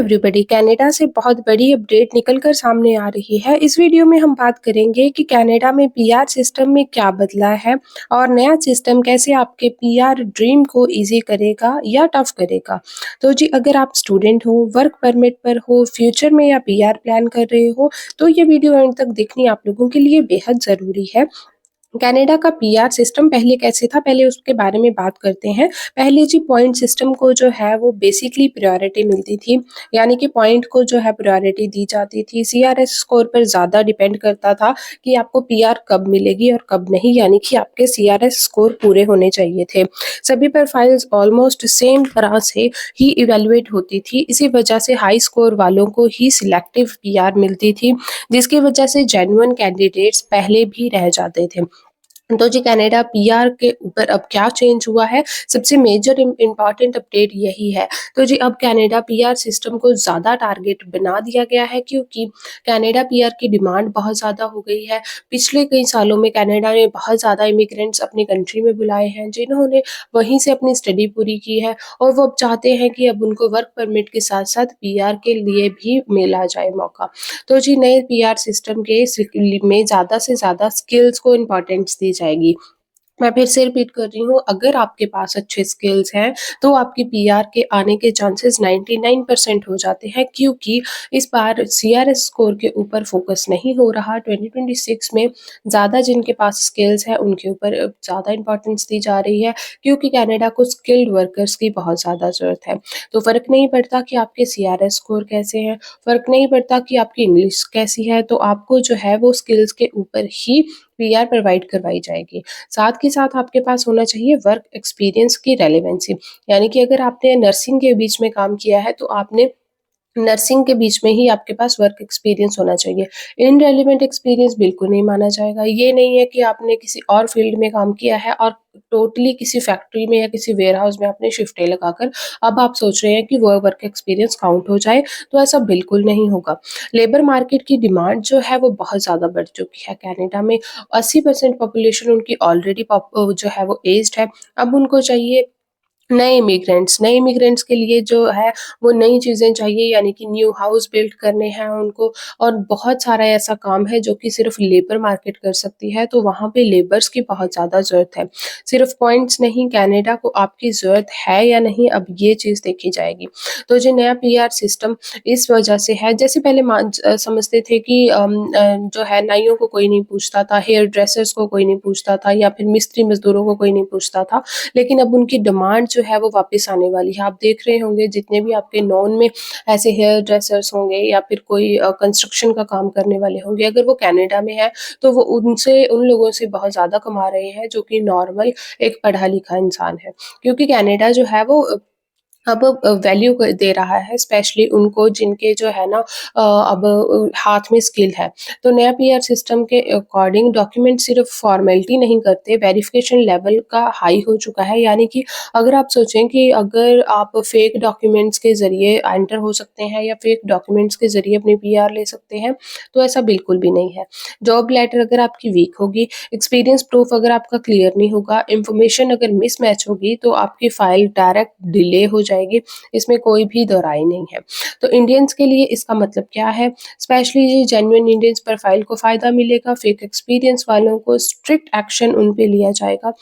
Everybody, Canada से बहुत बड़ी अपडेट निकल कर सामने आ रही है। इस वीडियो में हम बात करेंगे कि कनाडा में पीआर सिस्टम में क्या बदला है और नया सिस्टम कैसे आपके पीआर ड्रीम को इजी करेगा या टफ करेगा। तो जी, अगर आप स्टूडेंट हो, वर्क परमिट पर हो, फ्यूचर में या पीआर प्लान कर रहे हो, तो ये वीडियो एंड तक देखनी आप लोगों के लिए बेहद ज़रूरी है। कनाडा का पीआर सिस्टम पहले कैसे था, पहले उसके बारे में बात करते हैं। पहले जी पॉइंट सिस्टम को जो है वो बेसिकली प्रायोरिटी मिलती थी, यानी कि पॉइंट को जो है प्रायोरिटी दी जाती थी। सीआरएस स्कोर पर ज़्यादा डिपेंड करता था कि आपको पीआर कब मिलेगी और कब नहीं, यानी कि आपके सीआरएस स्कोर पूरे होने चाहिए थे। सभी प्रोफाइल्स ऑलमोस्ट सेम तरह से ही इवैल्यूएट होती थी, इसी वजह से हाई स्कोर वालों को ही सिलेक्टिव पीआर मिलती थी, जिसकी वजह से जेन्युइन कैंडिडेट्स पहले भी रह जाते थे। तो जी, कनाडा पीआर के ऊपर अब क्या चेंज हुआ है, सबसे मेजर इम्पॉर्टेंट अपडेट यही है। तो जी, अब कनाडा पीआर सिस्टम को ज़्यादा टारगेट बना दिया गया है, क्योंकि कनाडा पीआर की डिमांड बहुत ज़्यादा हो गई है। पिछले कई सालों में कनाडा ने बहुत ज़्यादा इमिग्रेंट्स अपनी कंट्री में बुलाए हैं, जिन्होंने वहीं से अपनी स्टडी पूरी की है, और वो अब चाहते हैं कि अब उनको वर्क परमिट के साथ साथ पीआर के लिए भी मिला जाए मौका। तो जी, नए पीआर सिस्टम के में ज़्यादा से ज़्यादा स्किल्स को इम्पोर्टेंस दी जाएगी। मैं फिर से रिपीट कर रही हूँ, अगर आपके पास अच्छे स्किल्स हैं, तो आपकी पीआर के आने के चांसेस 99% हो जाते हैं, क्योंकि इस बार सीआरएस स्कोर के ऊपर फोकस नहीं हो रहा। 2026 में ज़्यादा जिनके पास स्किल्स हैं, उनके ऊपर ज़्यादा इंपॉर्टेंस दी जा रही है, क्योंकि कनाडा को स्किल्ड वर्कर्स की बहुत ज़्यादा ज़रूरत है। तो फ़र्क नहीं पड़ता कि आपके सीआरएस स्कोर कैसे हैं, फ़र्क नहीं पड़ता कि आपकी इंग्लिश कैसी है, तो आपको जो है वो स्किल्स के ऊपर ही पीआर प्रोवाइड करवाई जाएगी। साथ के साथ आपके पास होना चाहिए वर्क एक्सपीरियंस की रेलेवेंसी, यानी कि अगर आपने नर्सिंग के बीच में काम किया है, तो आपने नर्सिंग के बीच में ही आपके पास वर्क एक्सपीरियंस होना चाहिए। इनरेलेवेंट एक्सपीरियंस बिल्कुल नहीं माना जाएगा। ये नहीं है कि आपने किसी और फील्ड में काम किया है और टोटली किसी फैक्ट्री में या किसी वेयरहाउस में आपने शिफ्टें लगाकर अब आप सोच रहे हैं कि वो वर्क एक्सपीरियंस काउंट हो जाए, तो ऐसा बिल्कुल नहीं होगा। लेबर मार्केट की डिमांड जो है वो बहुत ज़्यादा बढ़ चुकी है कनाडा में। 80% पॉपुलेशन उनकी ऑलरेडी जो है वो एज्ड है। अब उनको चाहिए नए इमिग्रेंट्स के लिए जो है वो नई चीज़ें चाहिए, यानी कि न्यू हाउस बिल्ड करने हैं उनको, और बहुत सारा ऐसा काम है जो कि सिर्फ लेबर मार्केट कर सकती है, तो वहाँ पे लेबर्स की बहुत ज़्यादा ज़रूरत है। सिर्फ पॉइंट्स नहीं, कनाडा को आपकी ज़रूरत है या नहीं, अब ये चीज़ देखी जाएगी। तो जो नया पीआर सिस्टम इस वजह से है, जैसे पहले समझते थे कि जो है नाइयों को कोई नहीं पूछता था, हेयर ड्रेसर्स को कोई नहीं पूछता था, या फिर मिस्त्री मजदूरों को कोई नहीं पूछता था, लेकिन अब उनकी डिमांड जो है वो वापस आने वाली है। आप देख रहे होंगे जितने भी आपके नॉन में ऐसे हेयर ड्रेसर्स होंगे या फिर कोई कंस्ट्रक्शन का काम करने वाले होंगे, अगर वो कनाडा में है, तो वो उन लोगों से बहुत ज़्यादा कमा रहे हैं जो कि नॉर्मल एक पढ़ा लिखा इंसान है। क्योंकि कनाडा जो है वो अब वैल्यू दे रहा है स्पेशली उनको जिनके जो है ना अब हाथ में स्किल है। तो नया पीआर सिस्टम के अकॉर्डिंग डॉक्यूमेंट सिर्फ फॉर्मेलिटी नहीं करते, वेरिफिकेशन लेवल का हाई हो चुका है। यानी कि अगर आप सोचें कि अगर आप फेक डॉक्यूमेंट्स के ज़रिए एंटर हो सकते हैं या फेक डॉक्यूमेंट्स के ज़रिए अपनी पीआर ले सकते हैं, तो ऐसा बिल्कुल भी नहीं है। जॉब लेटर अगर आपकी वीक होगी, एक्सपीरियंस प्रूफ अगर आपका क्लियर नहीं होगा, इन्फॉर्मेशन अगर मिसमैच होगी, तो आपकी फ़ाइल डायरेक्ट डिले हो जाएगी, इसमें कोई भी दो राय नहीं है। तो इंडियंस के लिए इसका मतलब क्या है? स्पेशली जेन्युइन इंडियंस प्रोफाइल को फ़ायदा मिलेगा, फेक एक्सपीरियंस वालों को स्ट्रिक्ट एक्शन उन पे लिया जाएगा।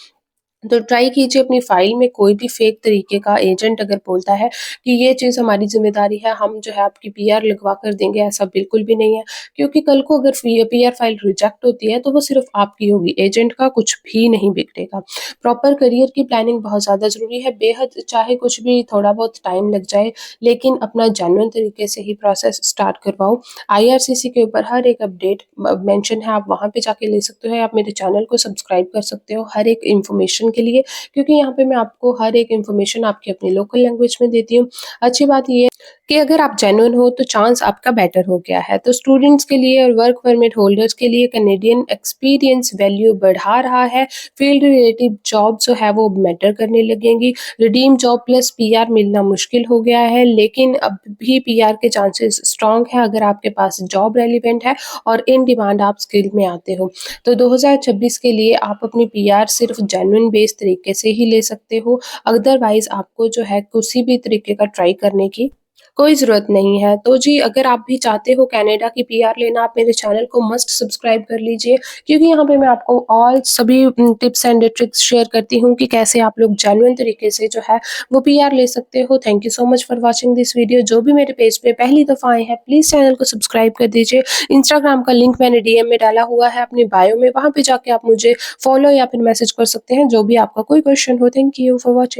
तो ट्राई कीजिए अपनी फ़ाइल में कोई भी फ़ेक तरीके का एजेंट अगर बोलता है कि ये चीज़ हमारी ज़िम्मेदारी है, हम जो है आपकी पीआर लगवा कर देंगे, ऐसा बिल्कुल भी नहीं है। क्योंकि कल को अगर पीआर फ़ाइल रिजेक्ट होती है, तो वो सिर्फ़ आपकी होगी, एजेंट का कुछ भी नहीं बिगड़ेगा। प्रॉपर करियर की प्लानिंग बहुत ज़्यादा ज़रूरी है, बेहद चाहे कुछ भी थोड़ा बहुत टाइम लग जाए, लेकिन अपना जेन्युइन तरीके से ही प्रोसेस स्टार्ट करवाओ। आईआरसीसी के ऊपर हर एक अपडेट मेंशन है, आप वहाँ पे जाके ले सकते हो, या आप मेरे चैनल को सब्सक्राइब कर सकते हो हर एक इन्फॉर्मेशन के लिए, क्योंकि यहाँ पे मैं आपको हर एक इन्फॉर्मेशन आपकी अपनी लोकल लैंग्वेज में देती हूँ। अच्छी बात ये है कि अगर आप जेन्युइन हो, तो चांस आपका बेटर हो गया है। तो स्टूडेंट्स के लिए और वर्क परमिट होल्डर्स के लिए कनेडियन एक्सपीरियंस वैल्यू बढ़ा रहा है। फील्ड रिलेटिव जॉब जो है वो मैटर करने लगेंगी। रिडीम जॉब प्लस पीआर मिलना मुश्किल हो गया है, लेकिन अब भी पीआर के चांसेस स्ट्रॉन्ग है अगर आपके पास जॉब रेलिवेंट है और इन डिमांड आप स्किल में आते हो। तो 2026 के लिए आप अपनी पीआर सिर्फ जेन्युइन बेस्ड तरीके से ही ले सकते हो, अदरवाइज आपको जो है किसी भी तरीके का ट्राई करने की कोई ज़रूरत नहीं है। तो जी अगर आप भी चाहते हो कनाडा की पीआर लेना, आप मेरे चैनल को मस्ट सब्सक्राइब कर लीजिए, क्योंकि यहाँ पे मैं आपको ऑल सभी टिप्स एंड ट्रिक्स शेयर करती हूँ कि कैसे आप लोग जेन्युइन तरीके से जो है वो पीआर ले सकते हो। Thank you so much for watching this video. जो भी मेरे पेज पे पहली दफ़ा आए हैं प्लीज़ चैनल को सब्सक्राइब कर दीजिए। इंस्टाग्राम का लिंक मैंने डीएम में डाला हुआ है अपनी बायो में, वहाँ पे जाके आप मुझे फॉलो या फिर मैसेज कर सकते हैं, जो भी आपका कोई क्वेश्चन हो। Thank you for watching.